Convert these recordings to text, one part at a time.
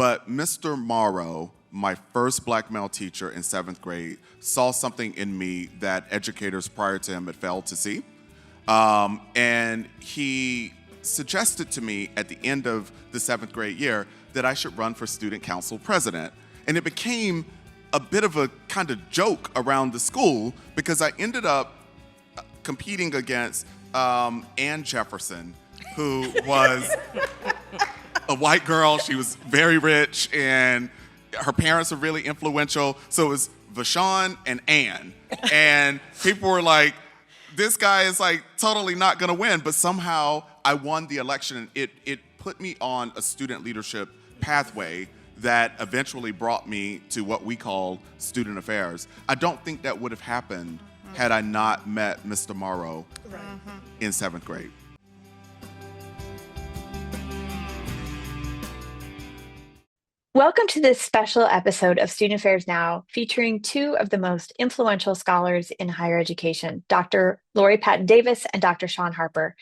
But Mr. Morrow, my first black male teacher in 7th grade, saw something in me that educators prior to him had failed to see. And he suggested to me at the end of the 7th grade year that I should run for student council president. And it became a bit of a kind of joke around the school because I ended up competing against Ann Jefferson, who was a white girl. She was very rich and her parents were really influential. So it was Vashon and Ann. And people were like, this guy is like totally not gonna win, but somehow I won the election. It put me on a student leadership pathway that eventually brought me to what we call student affairs. I don't think that would have happened had I not met Mr. Morrow in 7th grade. Welcome to this special episode of Student Affairs Now, featuring two of the most influential scholars in higher education, Dr. Lori Patton Davis and Dr. Shaun Harper.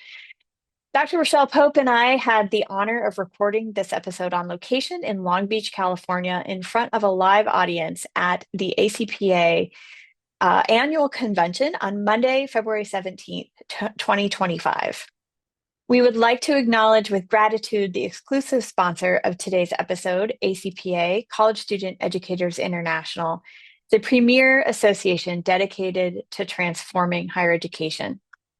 Dr. Raechele Pope and I had the honor of recording this episode on location in Long Beach, California, in front of a live audience at the ACPA annual convention on Monday, February 17th, 2025. We would like to acknowledge with gratitude the exclusive sponsor of today's episode, ACPA, College Student Educators International, the premier association dedicated to transforming higher education.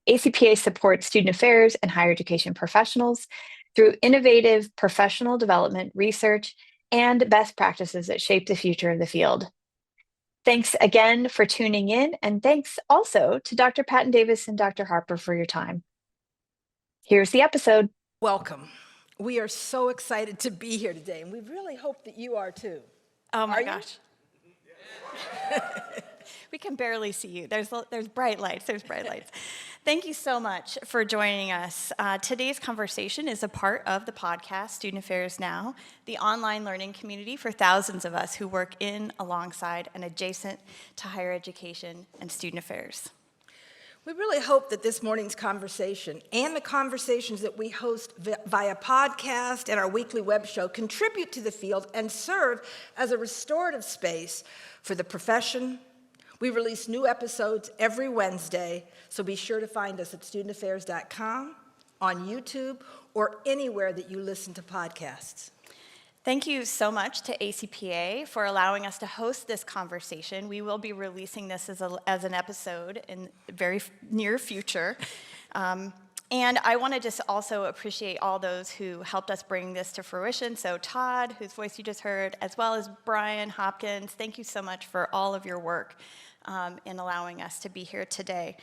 ACPA supports student affairs and higher education professionals through innovative professional development, research, and best practices that shape the future of the field. Thanks again for tuning in, and thanks also to Dr. Patton Davis and Dr. Harper for your time. Here's the episode. Welcome. We are so excited to be here today, and we really hope that you are too. Oh my gosh. We can barely see you. There's bright lights. There's bright lights. Thank you so much for joining us. Today's conversation is a part of the podcast, Student Affairs Now, the online learning community for thousands of us who work in, alongside, and adjacent to higher education and student affairs. We really hope that this morning's conversation and the conversations that we host via podcast and our weekly web show contribute to the field and serve as a restorative space for the profession. We release new episodes every Wednesday, so be sure to find us at studentaffairs.com, on YouTube, or anywhere that you listen to podcasts. Thank you so much to ACPA for allowing us to host this conversation. We will be releasing this as an episode in the very near future. And I want to just also appreciate all those who helped us bring this to fruition. So Todd, whose voice you just heard, as well as Brian Hopkins, thank you so much for all of your work in allowing us to be here today.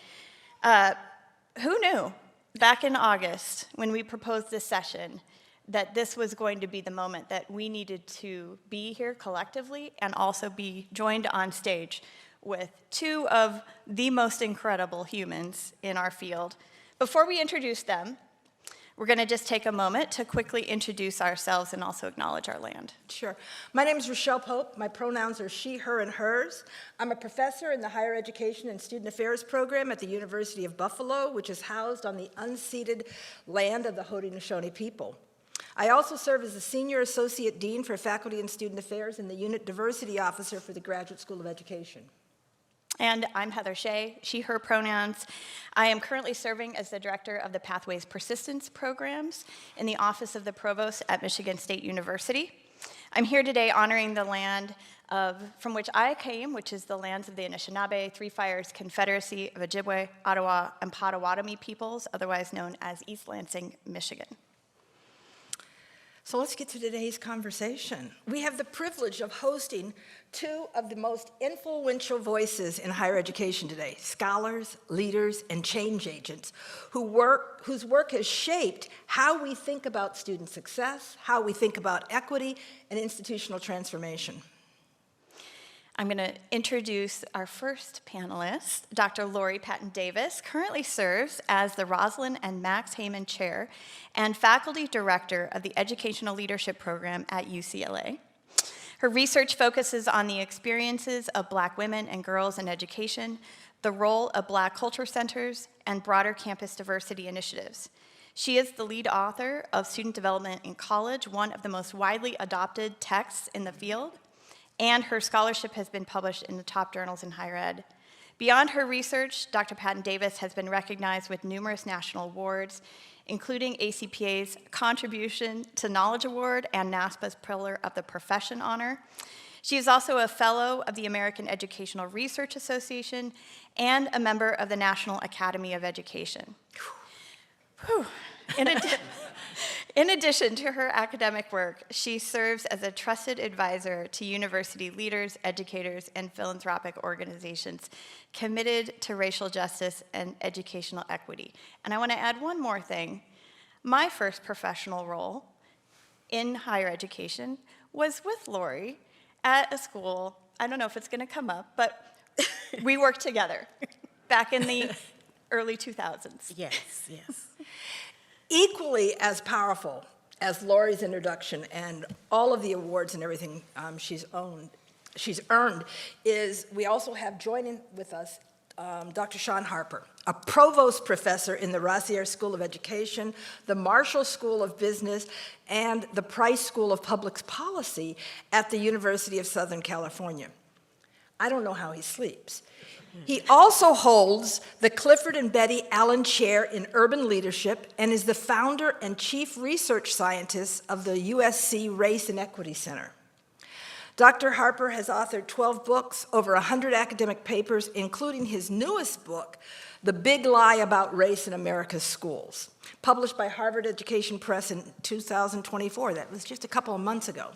Who knew back in August when we proposed this session that this was going to be the moment that we needed to be here collectively and also be joined on stage with two of the most incredible humans in our field. Before we introduce them, we're going to just take a moment to quickly introduce ourselves and also acknowledge our land. Sure. My name is Raechele Pope. My pronouns are she, her, and hers. I'm a professor in the Higher Education and Student Affairs program at the University of Buffalo, which is housed on the unceded land of the Haudenosaunee people. I also serve as the Senior Associate Dean for Faculty and Student Affairs and the Unit Diversity Officer for the Graduate School of Education. And I'm Heather Shea, she, her pronouns. I am currently serving as the director of the Pathways Persistence Programs in the Office of the Provost at Michigan State University. I'm here today honoring the land from which I came, which is the lands of the Anishinaabe, Three Fires Confederacy of Ojibwe, Ottawa, and Potawatomi peoples, otherwise known as East Lansing, Michigan. So let's get to today's conversation. We have the privilege of hosting two of the most influential voices in higher education today, scholars, leaders, and change agents whose work has shaped how we think about student success, how we think about equity, and institutional transformation. I'm going to introduce our first panelist. Dr. Lori Patton Davis currently serves as the Rosalind and Max Heyman Chair and Faculty Director of the Educational Leadership Program at UCLA. Her research focuses on the experiences of Black women and girls in education, the role of Black culture centers, and broader campus diversity initiatives. She is the lead author of Student Development in College, one of the most widely adopted texts in the field, and her scholarship has been published in the top journals in higher ed. Beyond her research, Dr. Patton Davis has been recognized with numerous national awards, including ACPA's Contribution to Knowledge Award and NASPA's Pillar of the Profession honor. She is also a fellow of the American Educational Research Association and a member of the National Academy of Education. Whew. In addition to her academic work, she serves as a trusted advisor to university leaders, educators, and philanthropic organizations committed to racial justice and educational equity. And I want to add one more thing. My first professional role in higher education was with Lori at a school. I don't know if it's going to come up, but we worked together back in the early 2000s. Yes, yes. Equally as powerful as Lori's introduction and all of the awards and everything she's earned is we also have joining with us Dr. Shaun Harper, a provost professor in the Raechele School of Education, the Marshall School of Business, and the Price School of Public Policy at the University of Southern California. I don't know how he sleeps. He also holds the Clifford and Betty Allen Chair in Urban Leadership and is the founder and chief research scientist of the USC Race and Equity Center. Dr. Harper has authored 12 books, over 100 academic papers, including his newest book, The Big Lie About Race in America's Schools, published by Harvard Education Press in 2024. That was just a couple of months ago.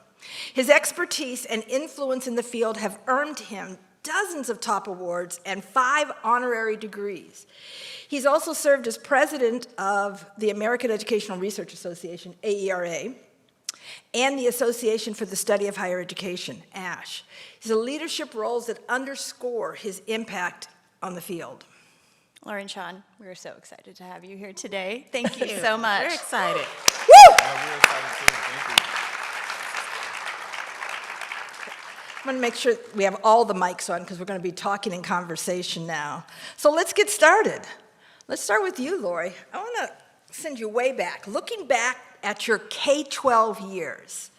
His expertise and influence in the field have earned him dozens of top awards and 5 honorary degrees. He's also served as president of the American Educational Research Association, AERA, and the Association for the Study of Higher Education, ASH. He's in leadership roles that underscore his impact on the field. Lauren, Shaun, we're so excited to have you here today. Thank you so much. We're excited. Woo! Yeah, we're excited too. Thank you. I'm going to make sure we have all the mics on because we're going to be talking in conversation now. So let's get started. Let's start with you, Lori. I want to send you way back. Looking back at your K-12 years,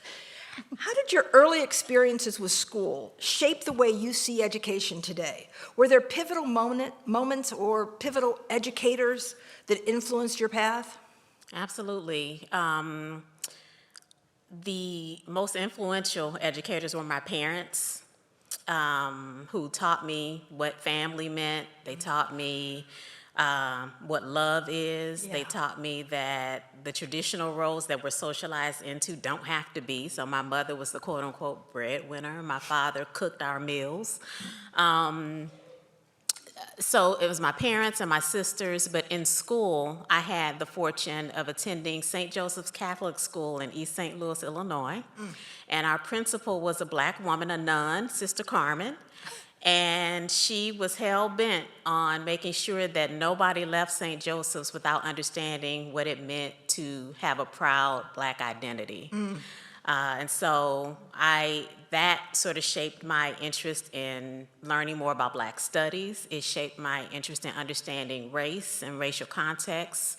how did your early experiences with school shape the way you see education today? Were there pivotal moments or pivotal educators that influenced your path? Absolutely. The most influential educators were my parents, who taught me what family meant. They taught me what love is. Yeah. They taught me that the traditional roles that we're socialized into don't have to be. So my mother was the quote-unquote breadwinner. My father cooked our meals. So it was my parents and my sisters, but in school, I had the fortune of attending St. Joseph's Catholic School in East St. Louis, Illinois. And our principal was a black woman, a nun, Sister Carmen. And she was hell-bent on making sure that nobody left St. Joseph's without understanding what it meant to have a proud black identity. And so that sort of shaped my interest in learning more about black studies. It shaped my interest in understanding race and racial contexts.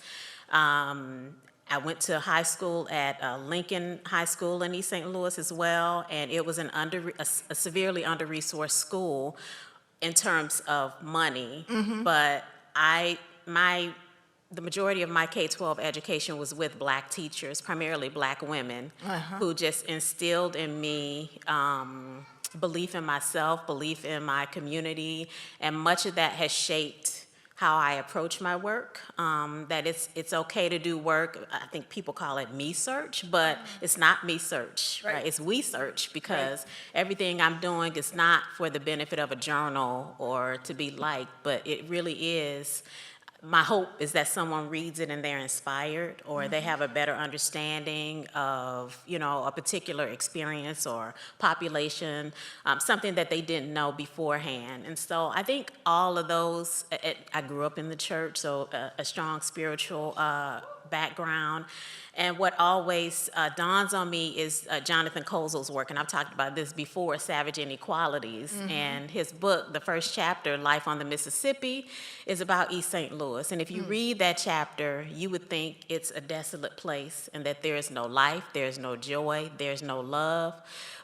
I went to high school at Lincoln High School in East St. Louis as well, and it was a severely under-resourced school in terms of money. But the majority of my K-12 education was with black teachers, primarily black women, who just instilled in me belief in myself, belief in my community, and much of that has shaped how I approach my work. That it's okay to do work. I think people call it me search, but it's not me search, right? It's we search, because everything I'm doing is not for the benefit of a journal or to be liked, but it really is. My hope is that someone reads it and they're inspired, or they have a better understanding of, a particular experience or population, something that they didn't know beforehand. And so I think all of those, I grew up in the church, so a strong spiritual background. And what always dawns on me is Jonathan Kozel's work, and I've talked about this before, Savage Inequalities. And his book, the first chapter, Life on the Mississippi, is about East St. Louis. And if you read that chapter, you would think it's a desolate place and that there is no life, there's no joy, there's no love.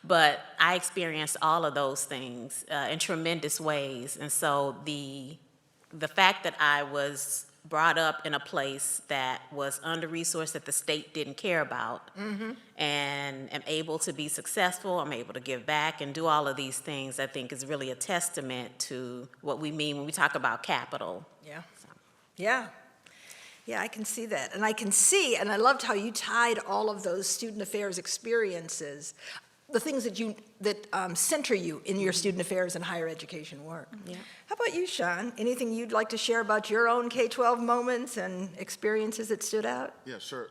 But I experienced all of those things in tremendous ways. And so the fact that I was brought up in a place that was under-resourced, that the state didn't care about, and am able to be successful, I'm able to give back and do all of these things, I think is really a testament to what we mean when we talk about capital. Yeah. Yeah. Yeah, I can see that. And I loved how you tied all of those student affairs experiences, the things that center you in your student affairs and higher education work. Yeah. How about you, Shaun? Anything you'd like to share about your own K-12 moments and experiences that stood out? Yeah, sure.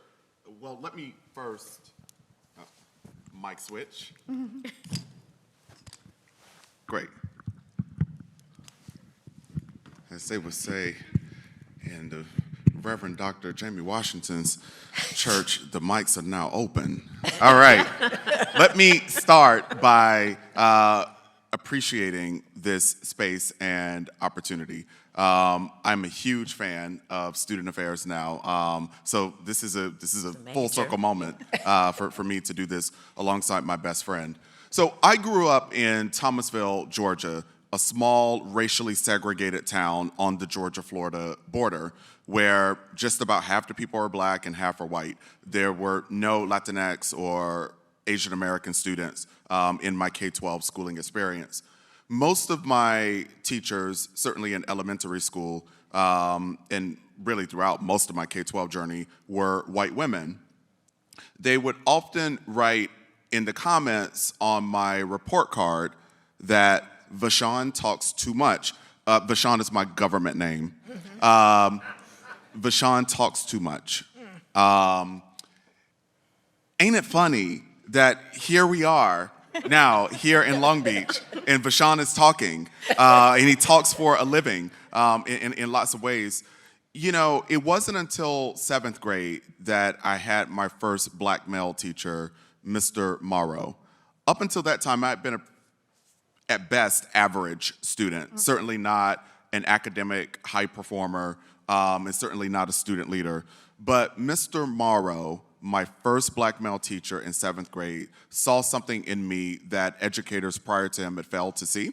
Well, let me first, mic switch. Great. As they would say in the Reverend Dr. Jamie Washington's church, the mics are now open. All right. Let me start by appreciating this space and opportunity. I'm a huge fan of student affairs now, so this is a full circle moment for me to do this alongside my best friend. So I grew up in Thomasville, Georgia, a small racially segregated town on the Georgia-Florida border, where just about half the people are black and half are white. There were no Latinx or Asian American students in my K-12 schooling experience. Most of my teachers, certainly in elementary school, and really throughout most of my K-12 journey, were white women. They would often write in the comments on my report card that Vashawn talks too much. Vashawn is my government name. Vashawn talks too much. Ain't it funny that here we are now, here in Long Beach, and Vashawn is talking, and he talks for a living in lots of ways. You know, it wasn't until 7th grade that I had my first black male teacher, Mr. Morrow. Up until that time, I had been at best, average student, certainly not an academic high performer, and certainly not a student leader. But Mr. Morrow, my first black male teacher in 7th grade, saw something in me that educators prior to him had failed to see.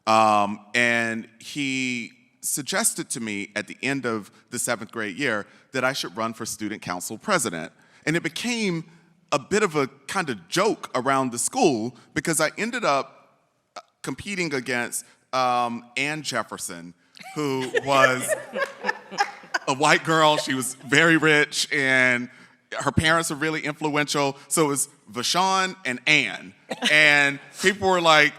And he suggested to me at the end of the 7th grade year that I should run for student council president. And it became a bit of a kind of joke around the school because I ended up competing against Ann Jefferson, who was a white girl. She was very rich, and her parents were really influential. So it was Vashawn and Ann. And people were like,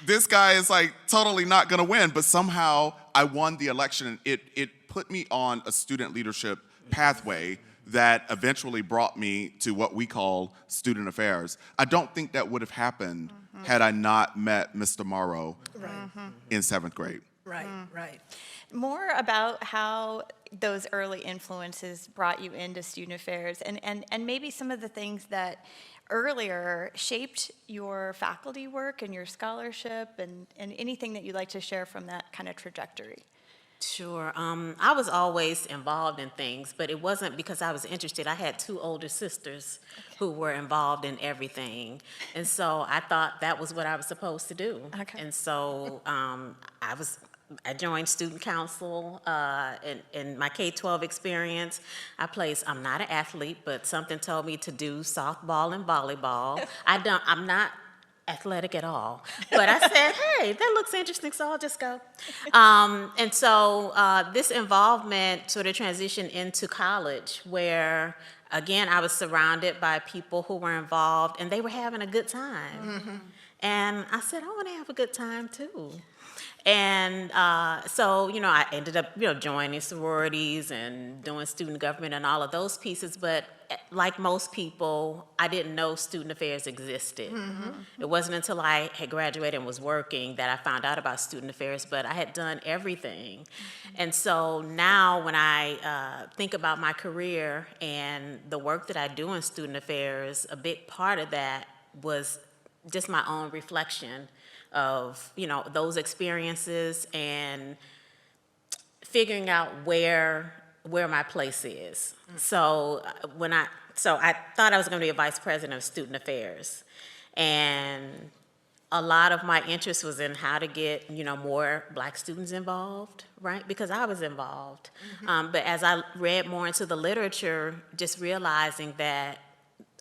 this guy is like totally not gonna win. But somehow I won the election. It put me on a student leadership pathway that eventually brought me to what we call student affairs. I don't think that would have happened had I not met Mr. Morrow in 7th grade. Right. More about how those early influences brought you into student affairs and maybe some of the things that earlier shaped your faculty work and your scholarship and anything that you'd like to share from that kind of trajectory. Sure. I was always involved in things, but it wasn't because I was interested. I had 2 older sisters who were involved in everything. And so I thought that was what I was supposed to do. Okay. And so I joined student council in my K-12 experience. I'm not an athlete, but something told me to do softball and volleyball. I'm not athletic at all. But I said, hey, that looks interesting, so I'll just go. And so this involvement sort of transitioned into college where, again, I was surrounded by people who were involved and they were having a good time. And I said, I want to have a good time too. And so, I ended up, joining sororities and doing student government and all of those pieces. But like most people, I didn't know student affairs existed. It wasn't until I had graduated and was working that I found out about student affairs, but I had done everything. And so now when I think about my career and the work that I do in student affairs, a big part of that was just my own reflection of, those experiences and figuring out where my place is. So I thought I was going to be a vice president of student affairs, and a lot of my interest was in how to get more Black students involved, right? Because I was involved. But as I read more into the literature, just realizing that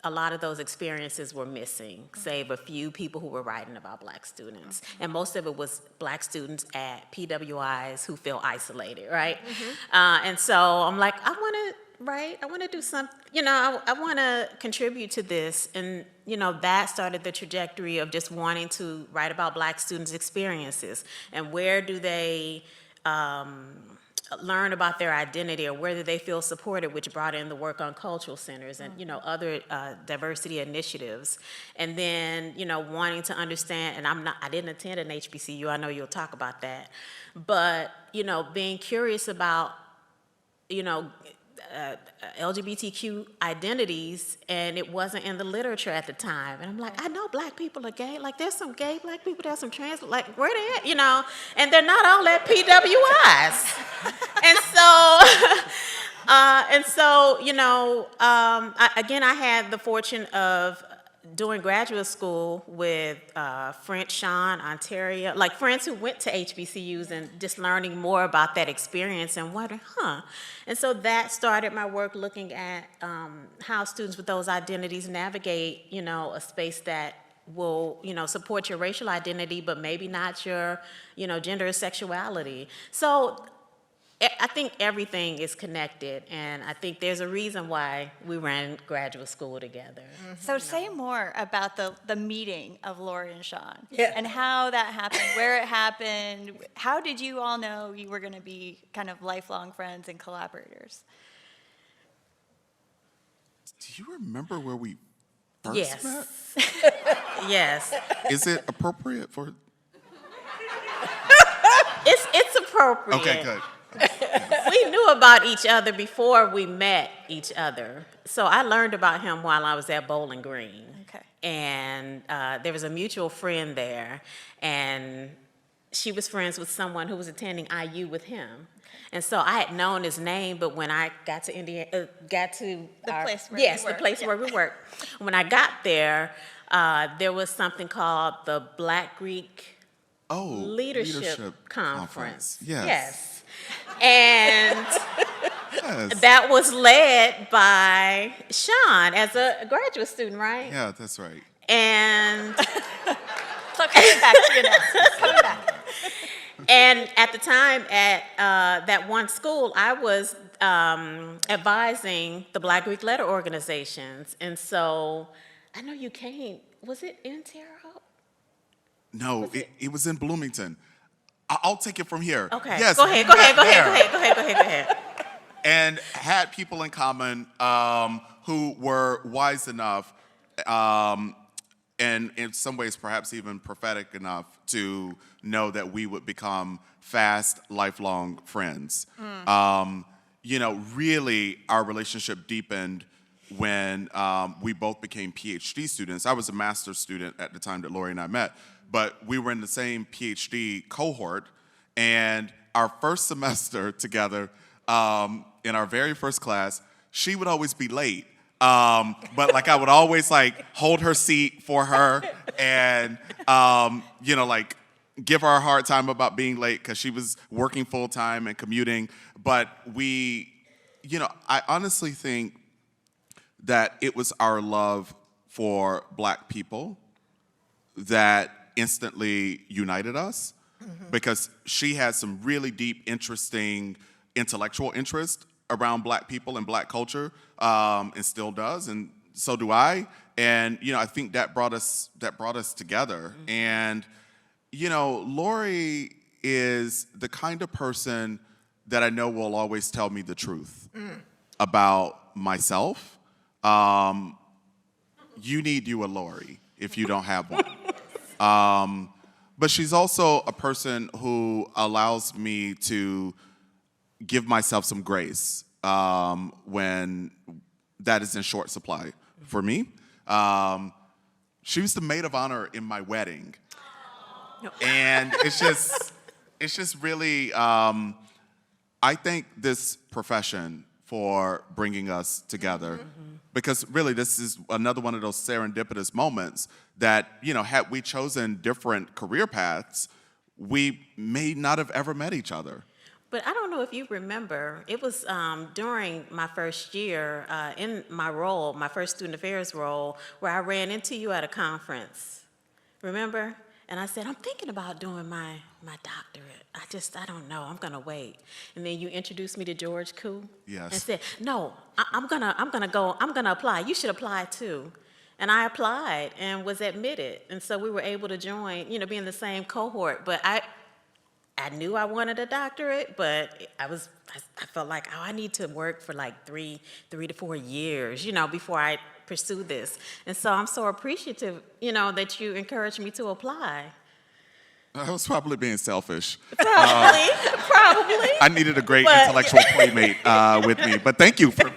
a lot of those experiences were missing, save a few people who were writing about Black students. And most of it was Black students at PWIs who feel isolated, right? And so I'm like, I want to do something, I want to contribute to this. And, that started the trajectory of just wanting to write about Black students' experiences and where do they learn about their identity, or whether they feel supported, which brought in the work on cultural centers and other diversity initiatives. And then wanting to understand, and I didn't attend an HBCU, I know you'll talk about that, but being curious about LGBTQ identities, and it wasn't in the literature at the time. And I'm like, I know Black people are gay. Like, there's some gay Black people, there's some trans, like, where they at, And they're not all at PWIs. I had the fortune of doing graduate school with French, Shaun, Ontario, like friends who went to HBCUs, and just learning more about that experience and wondering, And so that started my work looking at how students with those identities navigate, a space that will, support your racial identity, but maybe not your, gender or sexuality. So I think everything is connected, and I think there's a reason why we ran graduate school together. So say more about the meeting of Lori and Shaun, Yeah. and how that happened, where it happened. How did you all know you were going to be kind of lifelong friends and collaborators? Do you remember where we first Yes. met? Yes. Is it appropriate for? It's appropriate. Okay, good. We knew about each other before we met each other. So I learned about him while I was at Bowling Green. Okay. And there was a mutual friend there, and she was friends with someone who was attending IU with him. And so I had known his name, but when I got to Indiana, The place where yes, you the work, place yeah. where we worked. When I got there was something called the Black Greek Leadership Conference. Yes. And Yes. that was led by Shaun as a graduate student, right? Yeah, that's right. And So coming back to you now. Coming back. and at the time at that one school, I was advising the Black Greek letter organizations. And so I know you came, was it in Terre Haute? No, it was in Bloomington. I'll take it from here. Okay. Yes. Go ahead. And had people in common who were wise enough, and in some ways perhaps even prophetic enough to know that we would become fast, lifelong friends. Really our relationship deepened when we both became PhD students. I was a master's student at the time that Lori and I met, but we were in the same PhD cohort, and our first semester together, in our very first class, she would always be late. But like I would always like hold her seat for her and, give her a hard time about being late because she was working full time and commuting. But I honestly think that it was our love for Black people that instantly united us, because she had some really deep, interesting intellectual interest around Black people and Black culture, and still does, and so do I. And I think that brought us together. And Lori is the kind of person that I know will always tell me the truth about myself. You need you a Lori if you don't have one. But she's also a person who allows me to give myself some grace when that is in short supply for me. She was the maid of honor in my wedding. And it's just really, I thank this profession for bringing us together. Because really, this is another one of those serendipitous moments that, had we chosen different career paths, we may not have ever met each other. But I don't know if you remember, it was during my first year in my role, my first student affairs role, where I ran into you at a conference. Remember? And I said, I'm thinking about doing my doctorate. I don't know. I'm gonna wait. And then you introduced me to George Koo. Yes. And said, no, I'm gonna apply. You should apply too. And I applied and was admitted. And so we were able to join, be in the same cohort. But I knew I wanted a doctorate, but I felt like, I need to work for like three to 4 years, before I pursue this. And so I'm so appreciative, that you encouraged me to apply. I was probably being selfish. Probably. I needed a great intellectual playmate with me, but thank you for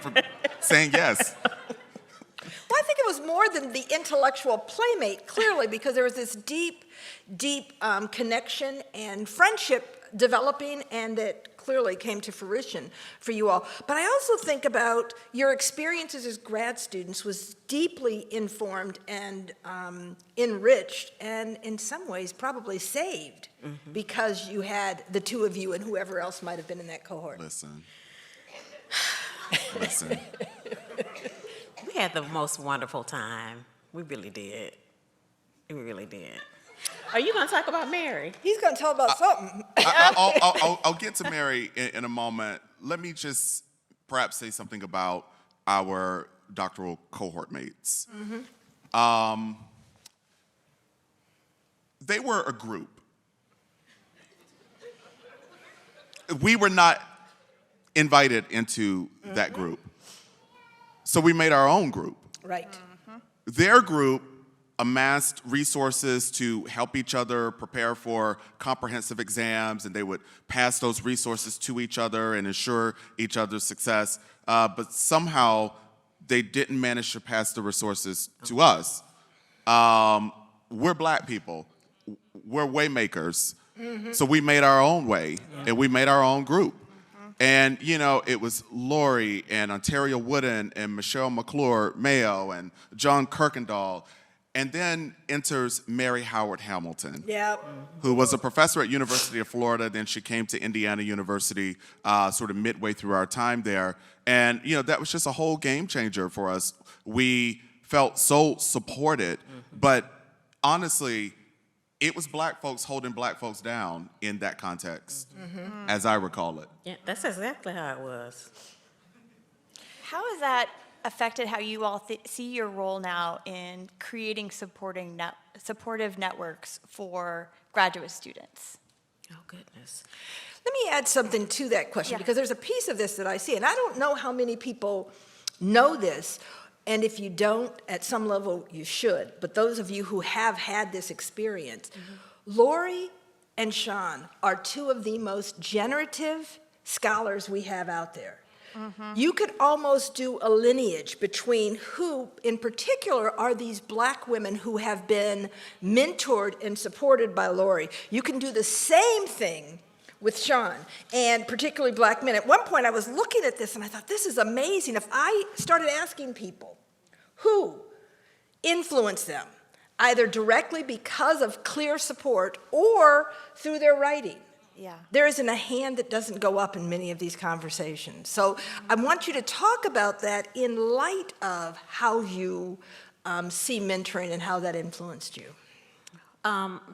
saying yes. Well, I think it was more than the intellectual playmate, clearly, because there was this deep connection and friendship developing, and it clearly came to fruition for you all. But I also think about your experiences as grad students was deeply informed and enriched, and in some ways probably saved, because you had the two of you and whoever else might have been in that cohort. Listen. We had the most wonderful time. We really did. We really did. Are you going to talk about Mary? He's going to tell about something. I'll get to Mary in a moment. Let me just perhaps say something about our doctoral cohort mates. They were a group. We were not invited into that group. So we made our own group. Right. Their group amassed resources to help each other prepare for comprehensive exams, and they would pass those resources to each other and ensure each other's success. But somehow, they didn't manage to pass the resources to us. We're Black people. We're way makers. So we made our own way, and we made our own group. And, it was Lori and Ontario Wooden and Michelle McClure Mayo and John Kirkendall. And then enters Mary Howard Hamilton, who was a professor at University of Florida. Then she came to Indiana University sort of midway through our time there. And, that was just a whole game changer for us. We felt so supported. But honestly, it was Black folks holding Black folks down in that context, as I recall it. Yeah, that's exactly how it was. How has that affected how you all see your role now in creating supportive networks for graduate students? Oh, goodness. Let me add something to that question, because there's a piece of this that I see, and I don't know how many people know this, and if you don't, at some level you should, but those of you who have had this experience, Lori and Shaun are two of the most generative scholars we have out there. You could almost do a lineage between who, in particular, are these Black women who have been mentored and supported by Lori. You can do the same thing with Shaun, and particularly Black men. At one point, I was looking at this, and I thought, this is amazing. If I started asking people who influenced them, either directly because of clear support or through their writing, there isn't a hand that doesn't go up in many of these conversations. So I want you to talk about that in light of how you see mentoring and how that influenced you.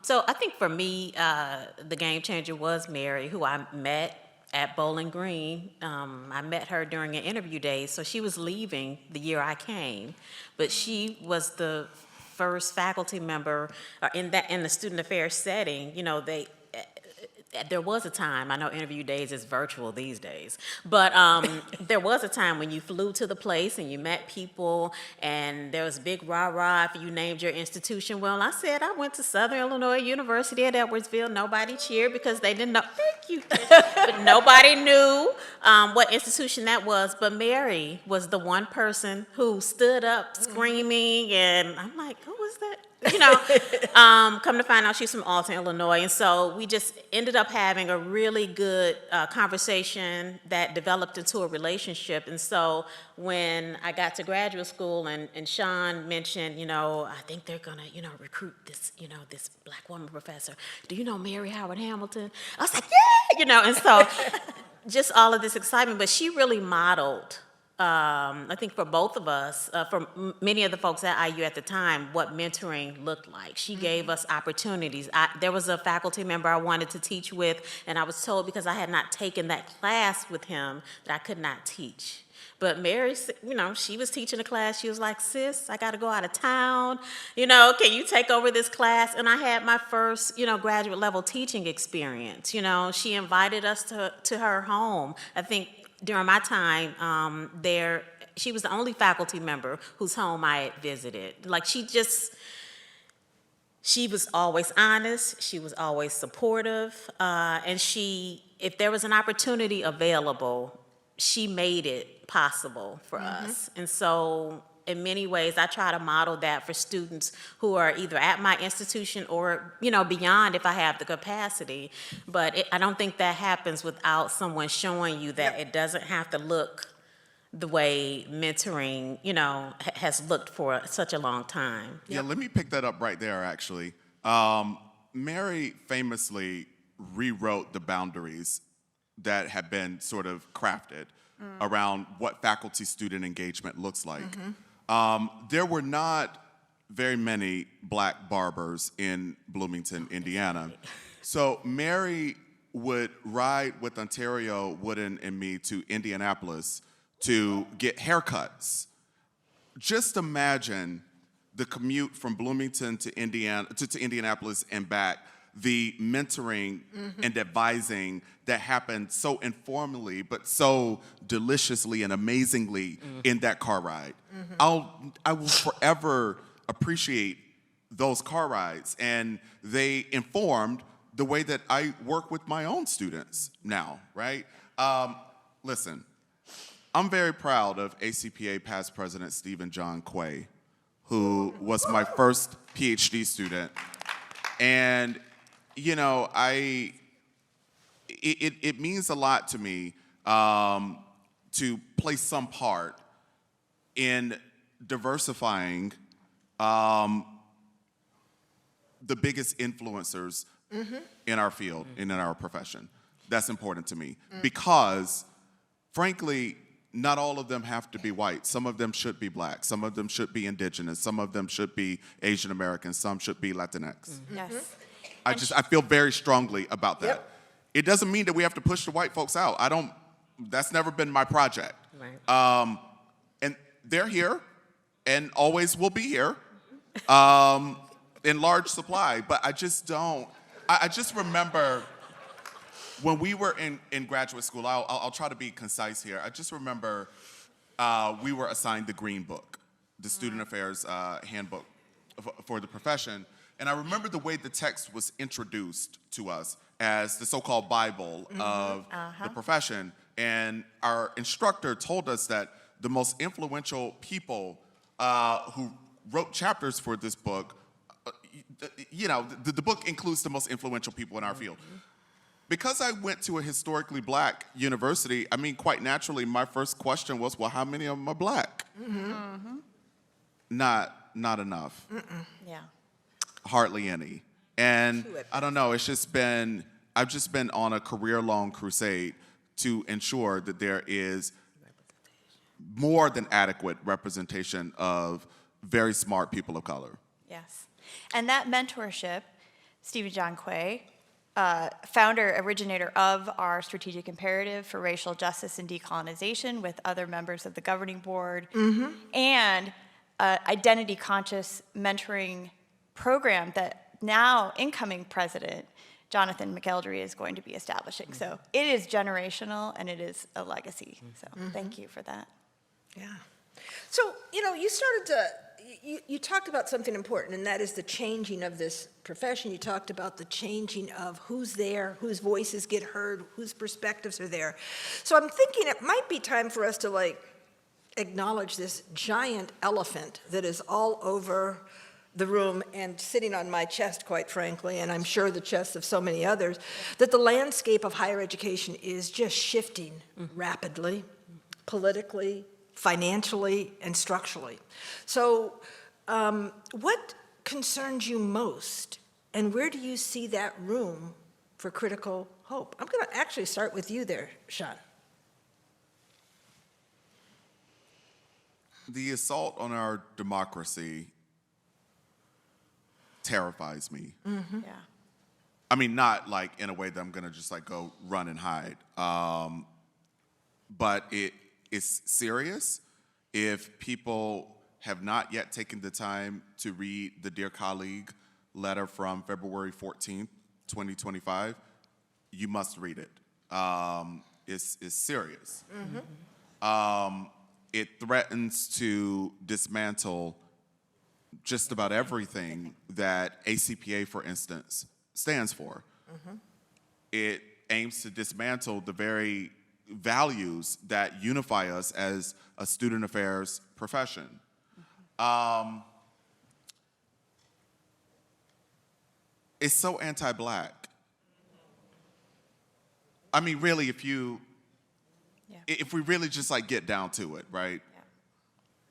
So I think for me, the game changer was Mary, who I met at Bowling Green. I met her during an interview day, so she was leaving the year I came, but she was the first faculty member in the student affairs setting. there was a time, I know interview days is virtual these days, but there was a time when you flew to the place and you met people and there was big rah-rah if you named your institution. Well, I said I went to Southern Illinois University at Edwardsville. Nobody cheered because they didn't know. Thank you. But nobody knew what institution that was. But Mary was the one person who stood up screaming, and I'm like, who was that? You know, come to find out she's from Alton, Illinois. And so we just ended up having a really good conversation that developed into a relationship. And so when I got to graduate school and Shaun mentioned, I think they're going to, recruit this, this black woman professor. Do you know Mary Howard Hamilton? I was like, yeah, and so just all of this excitement. But she really modeled, I think for both of us, for many of the folks at IU at the time, what mentoring looked like. She gave us opportunities. There was a faculty member I wanted to teach with, and I was told because I had not taken that class with him that I could not teach. But Mary, she was teaching a class. She was like, sis, I got to go out of town. Can you take over this class? And I had my first, graduate level teaching experience. She invited us to her home. I think during my time there, she was the only faculty member whose home I had visited. Like, she was always honest, she was always supportive, and if there was an opportunity available, she made it possible for us. And so in many ways, I try to model that for students who are either at my institution or, beyond if I have the capacity. But I don't think that happens without someone showing you that it doesn't have to look the way mentoring, has looked for such a long time. Yeah, let me pick that up right there, actually. Mary famously rewrote the boundaries that had been sort of crafted around what faculty-student engagement looks like. There were not very many black barbers in Bloomington, Indiana. So Mary would ride with Ontario Wooden and me to Indianapolis to get haircuts. Just imagine the commute from Bloomington to Indianapolis and back, the mentoring and advising that happened so informally but so deliciously and amazingly in that car ride. I will forever appreciate those car rides, and they informed the way that I work with my own students now, right? Listen, I'm very proud of ACPA past president Stephen John Quay, who was my first PhD student. And it means a lot to me to play some part in diversifying the biggest influencers in our field and in our profession. That's important to me because, frankly, not all of them have to be white. Some of them should be black. Some of them should be indigenous. Some of them should be Asian American. Some should be Latinx. Yes. I feel very strongly about that. Yep. It doesn't mean that we have to push the white folks out. That's never been my project. Right. And they're here and always will be here in large supply. But I just remember when we were in graduate school, I'll try to be concise here. I just remember we were assigned the Green Book, the Student Affairs Handbook for the profession. And I remember the way the text was introduced to us as the so-called Bible of the profession. And our instructor told us that the most influential people who wrote chapters for this book, the book includes the most influential people in our field. Because I went to a historically black university, quite naturally, my first question was, well, how many of them are black? Not enough. Yeah. Hardly any. And I don't know, I've just been on a career-long crusade to ensure that there is more than adequate representation of very smart people of color. Yes. And that mentorship, Stephen John Quay, founder, originator of our strategic imperative for racial justice and decolonization with other members of the governing board, and identity-conscious mentoring program that now incoming president Jonathan McElderry is going to be establishing. So it is generational and it is a legacy. So thank you for that. Yeah. So, you talked about something important, and that is the changing of this profession. You talked about the changing of who's there, whose voices get heard, whose perspectives are there. So I'm thinking it might be time for us to acknowledge this giant elephant that is all over the room and sitting on my chest, quite frankly, and I'm sure the chests of so many others, that the landscape of higher education is just shifting rapidly, politically, financially, and structurally. So what concerns you most, and where do you see that room for critical hope? I'm going to actually start with you there, Shaun. The assault on our democracy terrifies me. Yeah. I mean, not in a way that I'm gonna just go run and hide. But it is serious. If people have not yet taken the time to read the Dear Colleague letter from February 14th, 2025, you must read it. It's serious. It threatens to dismantle just about everything that ACPA, for instance, stands for. It aims to dismantle the very values that unify us as a student affairs profession. It's so anti-Black. I mean, really, if we really just get down to it, right? Yeah.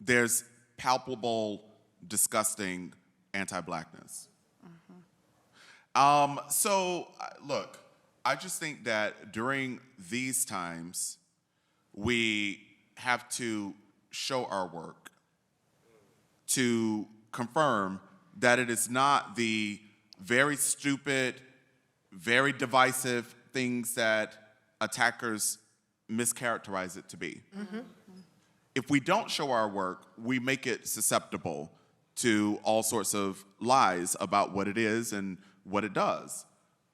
There's palpable, disgusting anti-Blackness. Look, I just think that during these times, we have to show our work to confirm that it is not the very stupid, very divisive things that attackers mischaracterize it to be. If we don't show our work, we make it susceptible to all sorts of lies about what it is and what it does.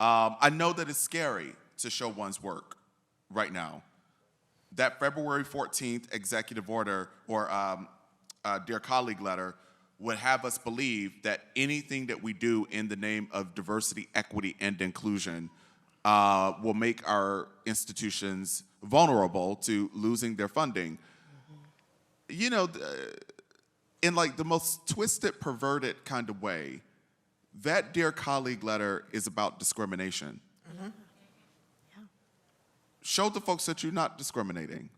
I know that it's scary to show one's work right now. That February 14th executive order or Dear Colleague letter would have us believe that anything that we do in the name of diversity, equity, and inclusion will make our institutions vulnerable to losing their funding. You know, in the most twisted, perverted kind of way, that Dear Colleague letter is about discrimination. Show the folks that you're not discriminating,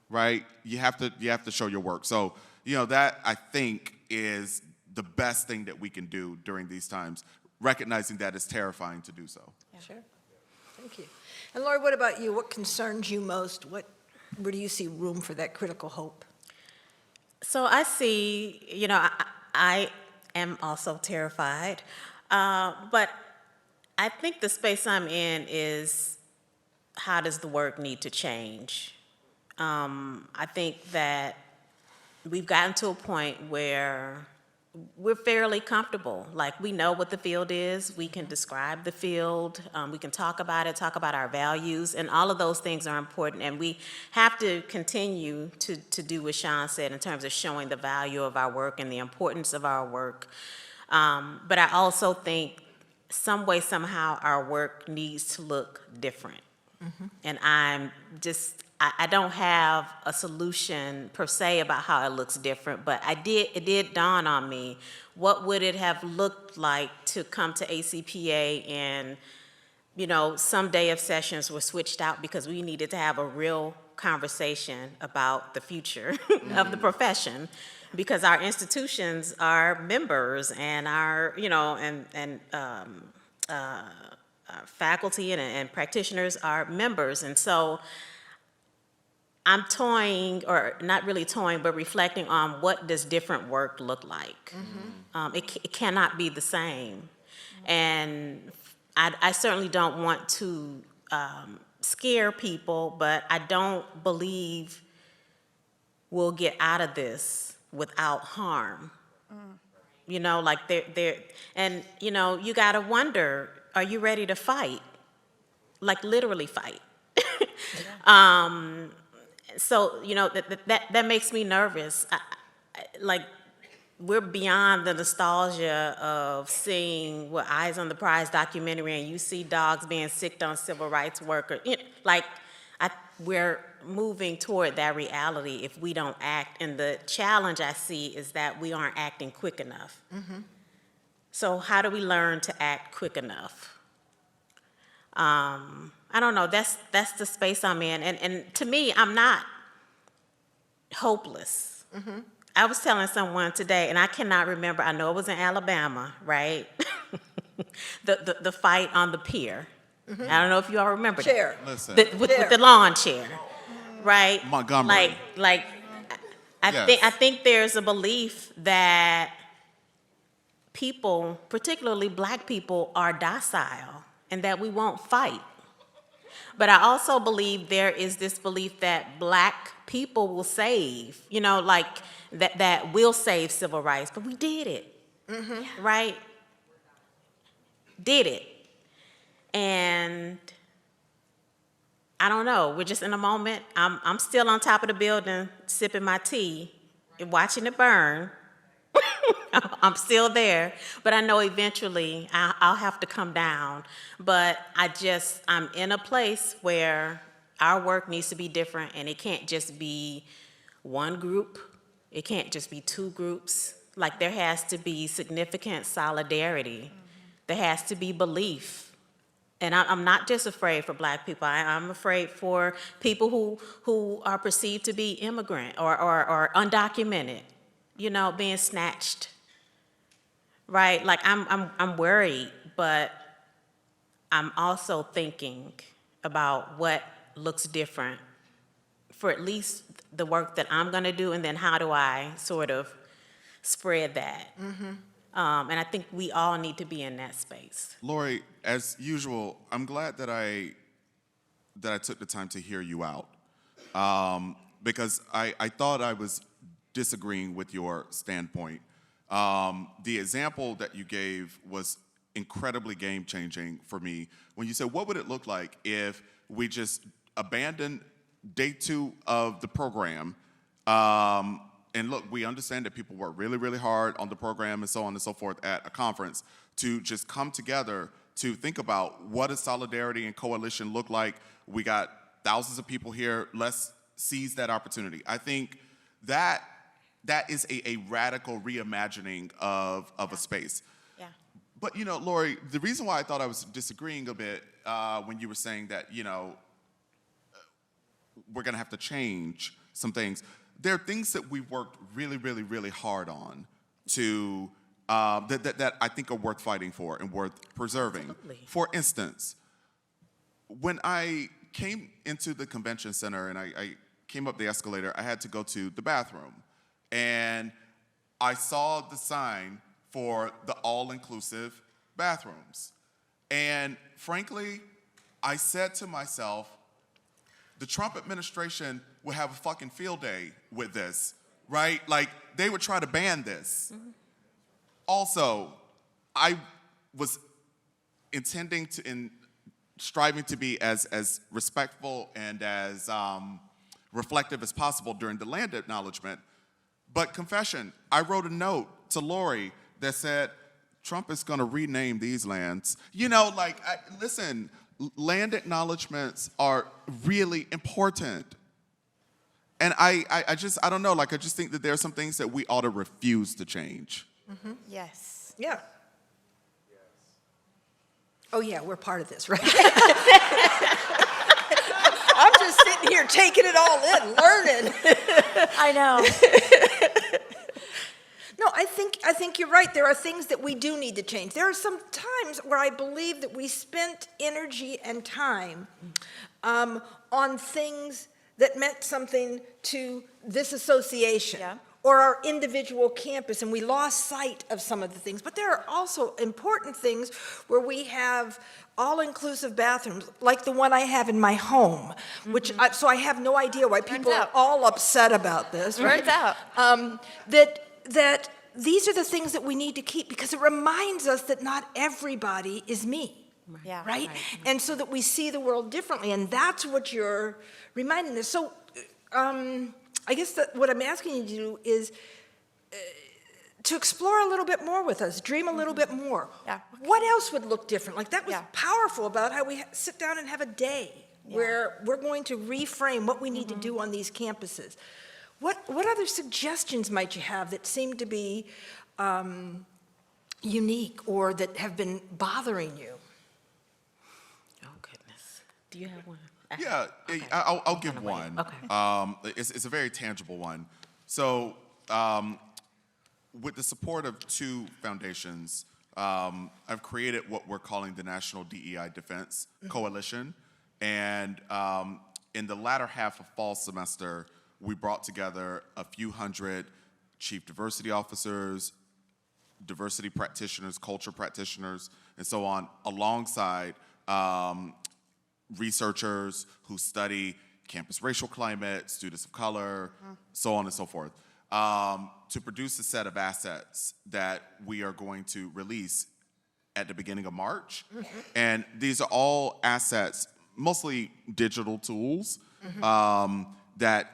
right? You have to show your work. So, that I think is the best thing that we can do during these times, recognizing that it's terrifying to do so. Yeah. Sure. Thank you. And Lori, what about you? What concerns you most? Where do you see room for that critical hope? So I see, I am also terrified, but I think the space I'm in is how does the work need to change? I think that we've gotten to a point where we're fairly comfortable. We know what the field is, we can describe the field, we can talk about it, talk about our values, and all of those things are important, and we have to continue to do what Shaun said in terms of showing the value of our work and the importance of our work. But I also think some way, somehow, our work needs to look different. And I don't have a solution per se about how it looks different, but it did dawn on me, what would it have looked like to come to ACPA and, some day of sessions were switched out because we needed to have a real conversation about the future of the profession, because our institutions are members and our, faculty and practitioners are members. And so I'm toying, or not really toying, but reflecting on what does different work look like. It cannot be the same. And I certainly don't want to scare people, but I don't believe we'll get out of this without harm. And you gotta wonder, are you ready to fight? Like literally fight. So, that makes me nervous. Like, we're beyond the nostalgia of seeing Eyes on the Prize documentary, and you see dogs being sicked on civil rights workers. We're moving toward that reality if we don't act. And the challenge I see is that we aren't acting quick enough. Mm-hmm. So how do we learn to act quick enough? I don't know. That's the space I'm in. And to me, I'm not hopeless. Mm-hmm. I was telling someone today, and I cannot remember, I know it was in Alabama, right? the fight on the pier. Mm-hmm. I don't know if you all remember chair. That. Listen. With the lawn chair, right? Montgomery. I think there's a belief that people, particularly Black people, are docile and that we won't fight. But I also believe there is this belief that Black people will save, that will save civil rights. But we did it, mm-hmm. right? Did it. And I don't know, we're just in a moment. I'm still on top of the building, sipping my tea and watching it burn. I'm still there, but I know eventually I'll have to come down. But I'm in a place where our work needs to be different, and it can't just be one group. It can't just be two groups. Like, there has to be significant solidarity. Mm-hmm. There has to be belief. And I'm not just afraid for Black people. I'm afraid for people who are perceived to be immigrant or undocumented, being snatched. Right? Like, I'm worried, but I'm also thinking about what looks different for at least the work that I'm going to do, and then how do I sort of spread that? Mm-hmm. And I think we all need to be in that space. Lori, as usual, I'm glad that I took the time to hear you out, because I thought I was disagreeing with your standpoint. The example that you gave was incredibly game-changing for me when you said, what would it look like if we just abandoned day 2 of the program? And look, we understand that people work really, really hard on the program and so on and so forth at a conference, to just come together to think about what does solidarity and coalition look like. We got thousands of people here. Let's seize that opportunity. I think that is a radical reimagining of a space. Yeah. But, Lori, the reason why I thought I was disagreeing a bit when you were saying that, we're going to have to change some things. There are things that we worked really, really, really hard on to that I think are worth fighting for and worth preserving. Absolutely. For instance, when I came into the convention center and I came up the escalator, I had to go to the bathroom. And I saw the sign for the all-inclusive bathrooms. And frankly, I said to myself, the Trump administration would have a fucking field day with this, right? Like, they would try to ban this. Mm-hmm. Also, I was intending to, and striving to be as respectful and as reflective as possible during the land acknowledgement. But confession, I wrote a note to Lori that said, Trump is going to rename these lands. Listen, land acknowledgements are really important. And I don't know, I just think that there are some things that we ought to refuse to change. Mm-hmm. Yes. Yeah. Oh, yeah, we're part of this, right? I'm just sitting here taking it all in, learning. I know. No, I think you're right. There are things that we do need to change. There are some times where I believe that we spent energy and time on things that meant something to this association. Yeah. Or our individual campus, and we lost sight of some of the things. But there are also important things where we have all-inclusive bathrooms, like the one I have in my home, which so I have no idea why people are all upset about this, right? Turns out. That these are the things that we need to keep, because it reminds us that not everybody is me. Yeah. right? And so that we see the world differently, and that's what you're reminding us. So I guess that what I'm asking you to do is to explore a little bit more with us, dream a little bit more. Yeah. What else would look different? Like that was Yeah. powerful about how we sit down and have a day Yeah. where we're going to reframe what we need to do on these campuses. What other suggestions might you have that seem to be unique or that have been bothering you? Oh, goodness. Do you have one? Yeah, Okay. I'll give one. Okay. It's a very tangible one. So, with the support of two foundations, I've created what we're calling the National DEI Defense Coalition. And in the latter half of fall semester, we brought together a few hundred chief diversity officers, diversity practitioners, culture practitioners, and so on, alongside researchers who study campus racial climate, students of color, so on and so forth, to produce a set of assets that we are going to release at the beginning of March. And these are all assets, mostly digital tools, that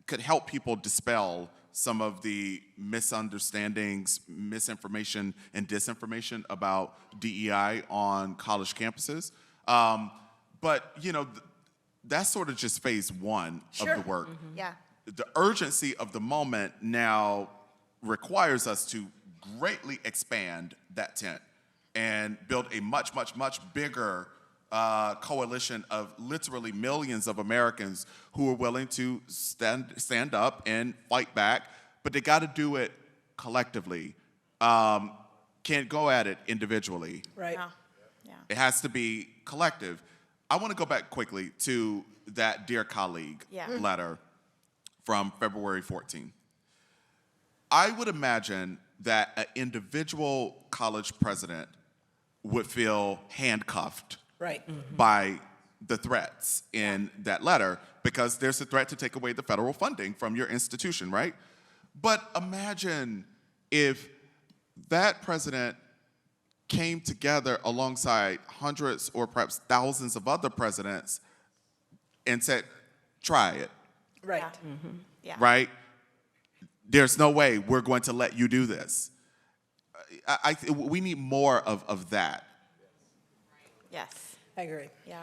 could help people dispel some of the misunderstandings, misinformation, and disinformation about DEI on college campuses. But, you know, that's sort of just phase one of the work. Yeah. The urgency of the moment now requires us to greatly expand that tent and build a much, much, much bigger coalition of literally millions of Americans who are willing to stand up and fight back, but they got to do it collectively. Can't go at it individually. Right. Yeah. Yeah. It has to be collective. I want to go back quickly to that Dear Colleague Yeah. letter from February 14. I would imagine that an individual college president would feel handcuffed Right. by the threats in that letter, because there's a threat to take away the federal funding from your institution, right? But imagine if that president came together alongside hundreds or perhaps thousands of other presidents and said, try it, Right. Yeah. right? There's no way we're going to let you do this. We need more of that. Yes. I agree. Yeah.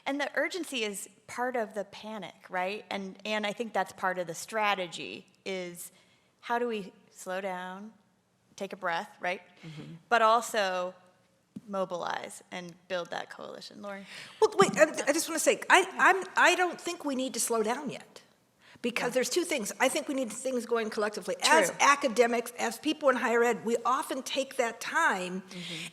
And the urgency is part of the panic, right? And I think that's part of the strategy is how do we slow down, take a breath, right? But also mobilize and build that coalition. Lori? Well, wait, I just want to say, I don't think we need to slow down yet. Because there's two things. I think we need things going collectively. As True. academics, as people in higher ed, we often take that time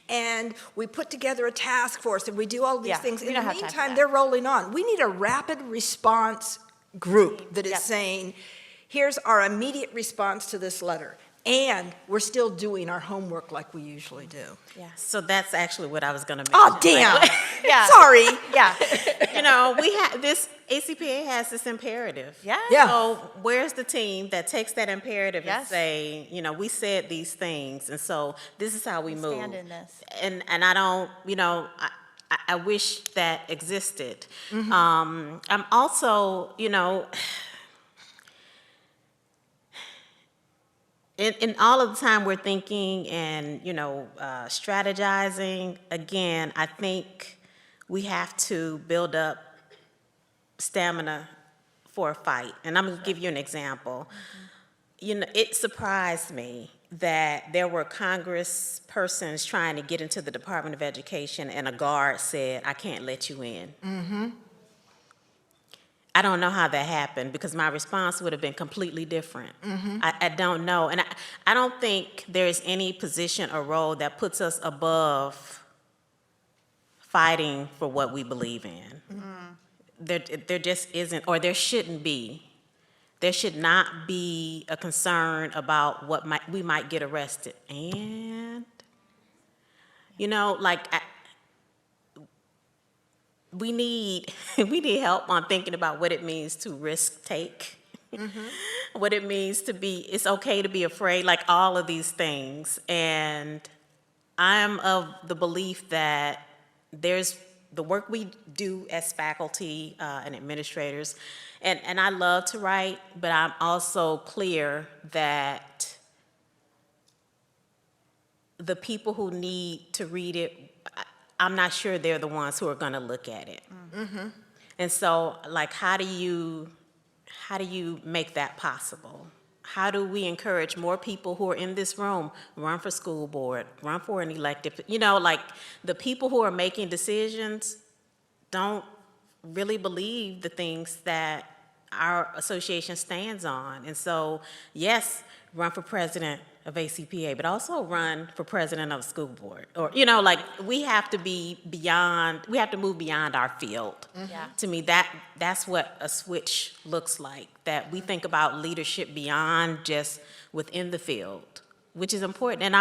and we put together a task force and we do all these Yeah, things. we In don't the have time for meantime, that. they're rolling on. We need a rapid response group that is Yep. saying, here's our immediate response to this letter. And we're still doing our homework like we usually do. Yeah. So that's actually what I was going to mention. Oh, damn. Yeah. Sorry. Yeah. You know, we have this, ACPA has this imperative. Yeah. Yeah. So where's the team that takes that imperative and Yes. say, you know, we said these things, and so this is how we move. Stand in this. And I don't, you know, I wish that existed. I'm also, you know, in all of the time we're thinking and, you know, strategizing, again, I think we have to build up stamina for a fight. And I'm going to give you an example. You know, it surprised me that there were Congress persons trying to get into the Department of Education and a guard said, I can't let you in. I don't know how that happened because my response would have been completely different. I don't know. And I don't think there's any position or role that puts us above fighting for what we believe in. There just isn't, or there shouldn't be. There should not be a concern about what we might get arrested. And, you know, like, we need help on thinking about what it means to risk take, what it means to be, it's okay to be afraid, like all of these things. And I'm of the belief that there's the work we do as faculty and administrators, and I love to write, but I'm also clear that the people who need to read it, I'm not sure they're the ones who are going to look at it. Mm-hmm. And so, like, how do you make that possible? How do we encourage more people who are in this room, run for school board, run for an elective, like the people who are making decisions don't really believe the things that our association stands on. And so, yes, run for president of ACPA, but also run for president of the school board. Or, like, we have to move beyond our field. Mm-hmm. Yeah. To me, that's what a switch looks like, that we think about leadership beyond just within the field, which is important. And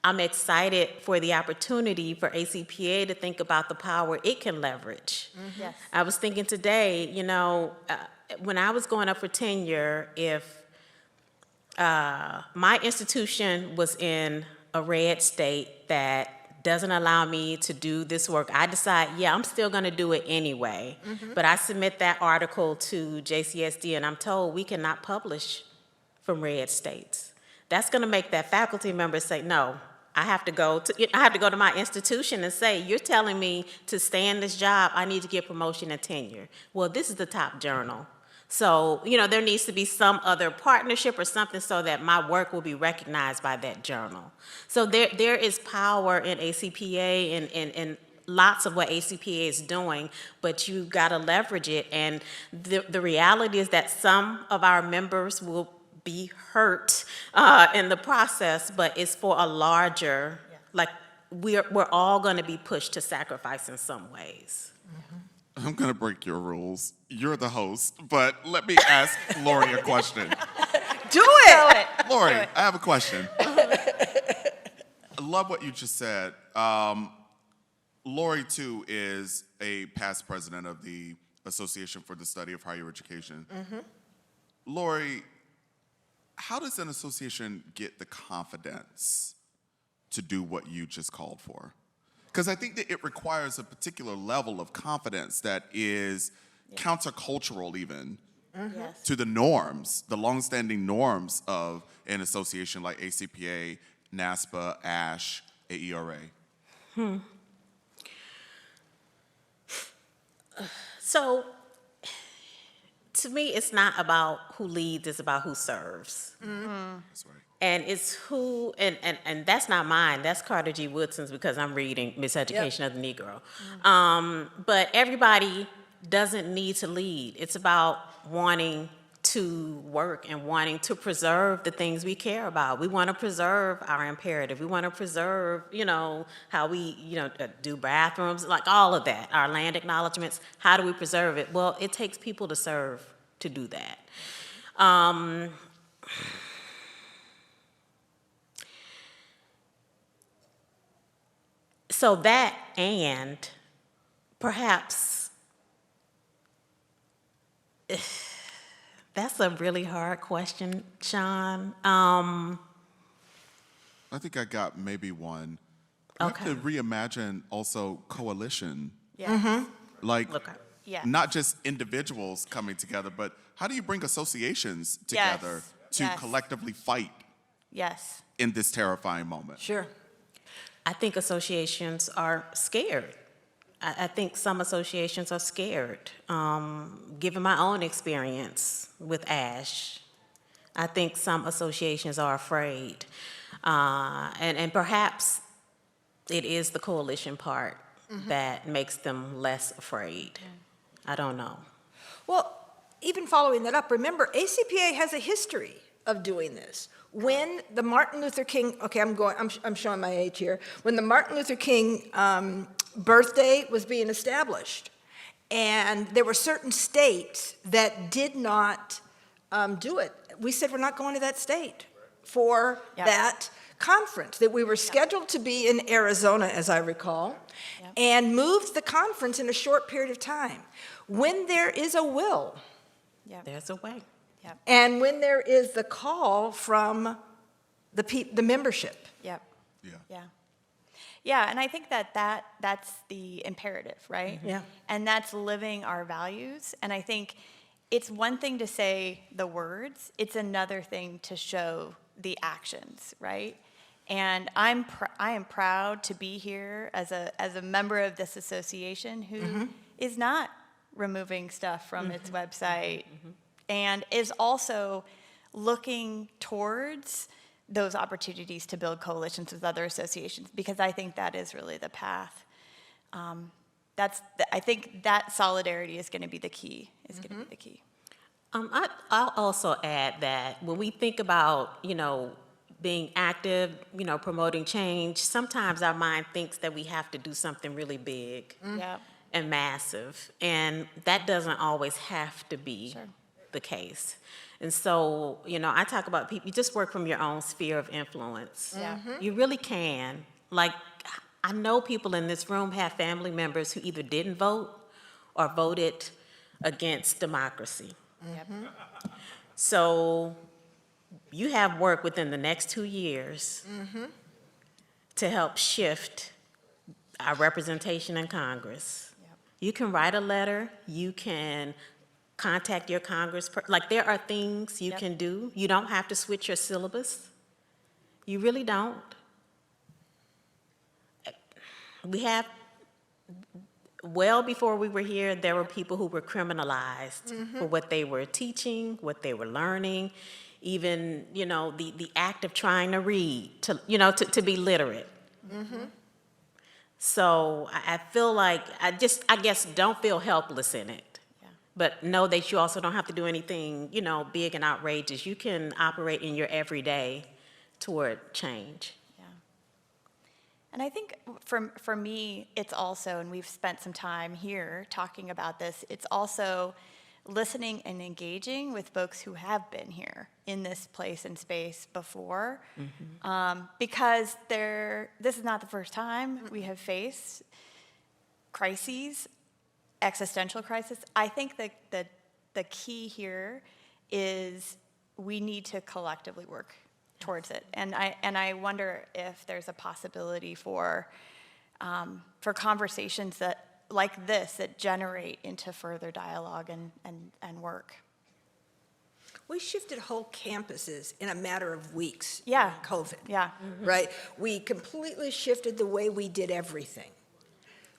I'm excited for the opportunity for ACPA to think about the power it can leverage. Mm-hmm. Yes. I was thinking today, when I was going up for tenure, if my institution was in a red state that doesn't allow me to do this work, I decide, I'm still going to do it anyway. Mm-hmm. But I submit that article to JCSD, and I'm told we cannot publish from red states. That's going to make that faculty member say, no, I have to go to my institution and say, you're telling me to stay in this job, I need to get promotion and tenure. Well, this is the top journal. So, there needs to be some other partnership or something so that my work will be recognized by that journal. So there is power in ACPA and lots of what ACPA is doing, but you got to leverage it. And the reality is that some of our members will be hurt in the process, but it's for a larger, like, we're all going to be pushed to sacrifice in some ways. Mm-hmm. I'm going to break your rules. You're the host, but let me ask Lori a question. Do it! Lori, I have a question. I love what you just said. Lori, too, is a past president of the Association for the Study of Higher Education. Mm-hmm. Lori, how does an association get the confidence to do what you just called for? Because I think that it requires a particular level of confidence that is countercultural even to the norms, the longstanding norms of an association like ACPA, NASPA, ASH, AERA. So, to me, it's not about who leads, it's about who serves. Mm-hmm. That's right. And it's who, and that's not mine, that's Carter G. Woodson's, because I'm reading Miseducation of the Negro. But everybody doesn't need to lead. It's about wanting to work and wanting to preserve the things we care about. We want to preserve our imperative. We want to preserve, how we, do bathrooms, like all of that, our land acknowledgements. How do we preserve it? Well, it takes people to serve to do that. So that, and perhaps, that's a really hard question, Shaun. I think I got maybe one. You Okay. have to reimagine also coalition. Yeah. Like, Yeah. not just individuals coming together, but how do you bring associations together to Yes. collectively fight Yes. in this terrifying moment? Sure. I think associations are scared. I think some associations are scared. Given my own experience with ASH, I think some associations are afraid. And perhaps it is the coalition part that makes them less afraid. I don't know. Well, even following that up, remember, ACPA has a history of doing this. When the Martin Luther King, I'm showing my age here. When the Martin Luther King birthday was being established, and there were certain states that did not do it, we said we're not going to that state for that conference, that we were scheduled to be in Arizona, as I recall, and moved the conference in a short period of time. When there is a will, There's a way. and when there is the call from the membership. Yeah. Yeah, and I think that's the imperative, right? Yeah. And that's living our values. And I think it's one thing to say the words, it's another thing to show the actions, right? And I am proud to be here as a member of this association who is not removing stuff from its website and is also looking towards those opportunities to build coalitions with other associations, because I think that is really the path. I think that solidarity is going to be the key. I'll also add that when we think about, being active, promoting change, sometimes our mind thinks that we have to do something really big Yeah. and massive, and that doesn't always have to be the case. And so, I talk about people, you just work from your own sphere of influence. Yeah. You really can. Like, I know people in this room have family members who either didn't vote or voted against democracy. Yep. So you have work within the next 2 years to help shift our representation in Congress. Yep. You can write a letter, you can contact your like there are things you can do. You don't have to switch your syllabus. You really don't. We have, well before we were here, there were people who were criminalized for what they were teaching, what they were learning, even, the act of trying to read, to be literate. So I feel like, I guess, don't feel helpless in it. But know that you also don't have to do anything, big and outrageous. You can operate in your everyday toward change. Yeah. And I think for me, it's also, and we've spent some time here talking about this, it's also listening and engaging with folks who have been here in this place and space before, because this is not the first time we have faced crises, existential crisis. I think that the key here is we need to collectively work towards it, and I wonder if there's a possibility for conversations like this that generate into further dialogue and work. We shifted whole campuses in a matter of weeks Yeah. during COVID. Yeah. Right? We completely shifted the way we did everything.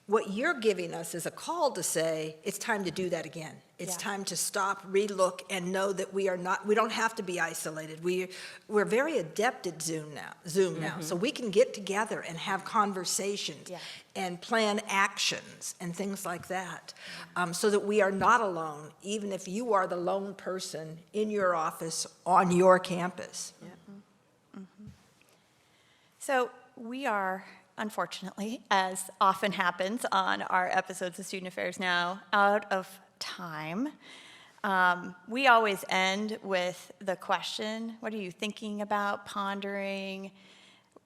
What you're giving us is a call to say, it's time to do that again. It's time to stop, relook, and know that we don't have to be isolated. We're very adept at Zoom now. So we can get together and have conversations and plan actions and things like that, so that we are not alone, even if you are the lone person in your office on your campus. So we are, unfortunately, as often happens on our episodes of Student Affairs Now, out of time. We always end with the question, what are you thinking about, pondering,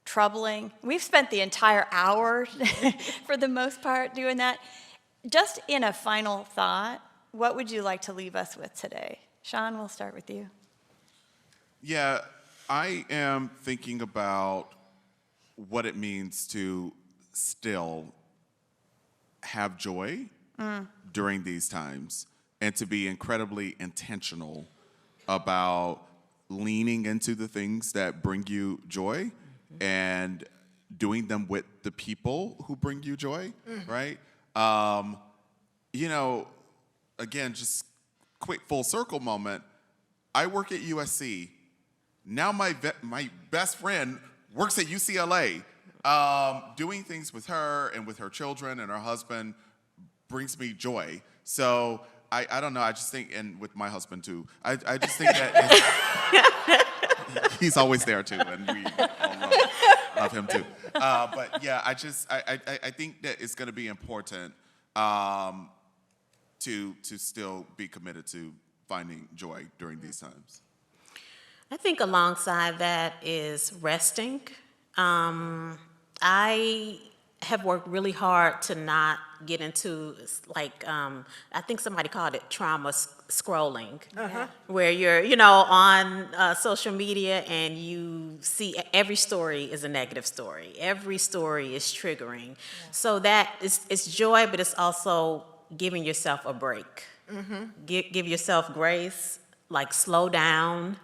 troubling? We've spent the entire hour, for the most part, doing that. Just in a final thought, what would you like to leave us with today? Shaun, we'll start with you. Yeah, I am thinking about what it means to still have joy during these times, and to be incredibly intentional about leaning into the things that bring you joy and doing them with the people who bring you joy, right? Again, just quick full circle moment. I work at USC. Now my best friend works at UCLA. Doing things with her and with her children and her husband brings me joy. So I don't know, I just think, and with my husband too, I just think that he's always there too, and we all love him too. But yeah, I think that it's gonna be important to still be committed to finding joy during these times. I think alongside that is resting. I have worked really hard to not get into, like, I think somebody called it trauma scrolling, where you're, on social media and you see every story is a negative story. Every story is triggering. Yeah. So that it's joy, but it's also giving yourself a break. Give yourself grace, like slow down,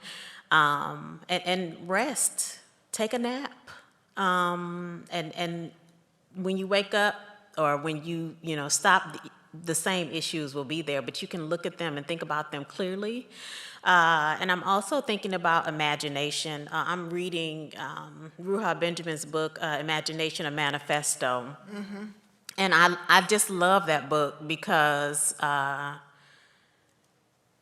and rest. Take a nap. And when you wake up, or when you stop, the same issues will be there, but you can look at them and think about them clearly. And I'm also thinking about imagination. I'm reading Ruha Benjamin's book, Imagination, a Manifesto. And I just love that book because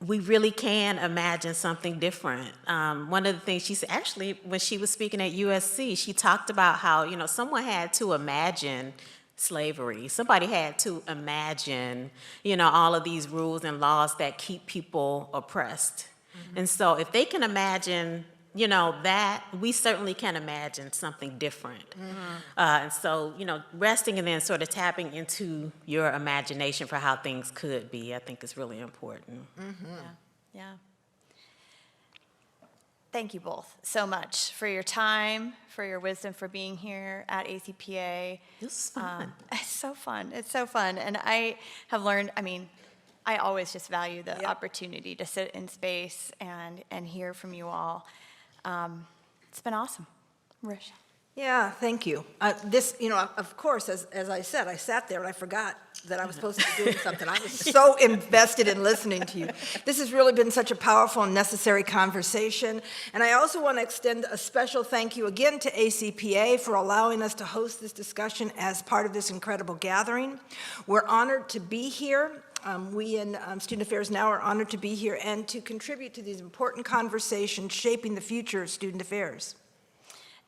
we really can imagine something different. One of the things she said, actually, when she was speaking at USC, she talked about how, someone had to imagine slavery. Somebody had to imagine, all of these rules and laws that keep people oppressed. And so if they can imagine, that, we certainly can imagine something different. And so, resting and then sort of tapping into your imagination for how things could be, I think is really important. Yeah. Thank you both so much for your time, for your wisdom, for being here at ACPA. This is fun. It's so fun. It's so fun. And I have learned, I always just value the opportunity to sit in space and hear from you all. It's been awesome. Raechele. Yeah, thank you. Of course, as I said, I sat there and I forgot that I was supposed to be doing something. I was so invested in listening to you. This has really been such a powerful and necessary conversation. And I also want to extend a special thank you again to ACPA for allowing us to host this discussion as part of this incredible gathering. We're honored to be here. We in Student Affairs Now are honored to be here and to contribute to these important conversations shaping the future of student affairs.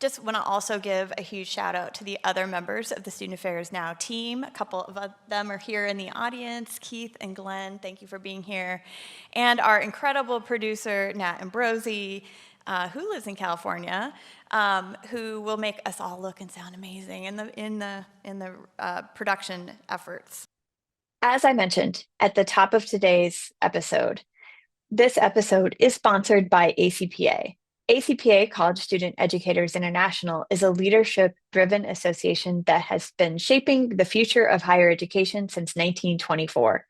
Just want to also give a huge shout out to the other members of the Student Affairs Now team. A couple of them are here in the audience, Keith and Glenn, thank you for being here. And our incredible producer, Nat Ambrosi, who lives in California, who will make us all look and sound amazing in the production efforts. As I mentioned at the top of today's episode, this episode is sponsored by ACPA. ACPA, College Student Educators International, is a leadership-driven association that has been shaping the future of higher education since 1924.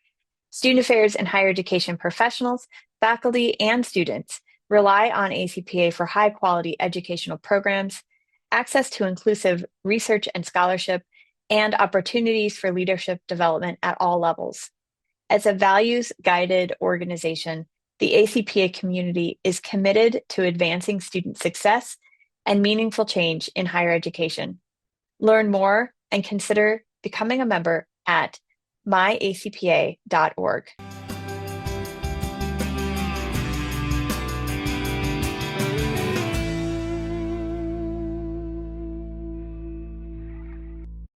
Student affairs and higher education professionals, faculty, and students rely on ACPA for high-quality educational programs, access to inclusive research and scholarship, and opportunities for leadership development at all levels. As a values-guided organization, the ACPA community is committed to advancing student success and meaningful change in higher education. Learn more and consider becoming a member at myacpa.org.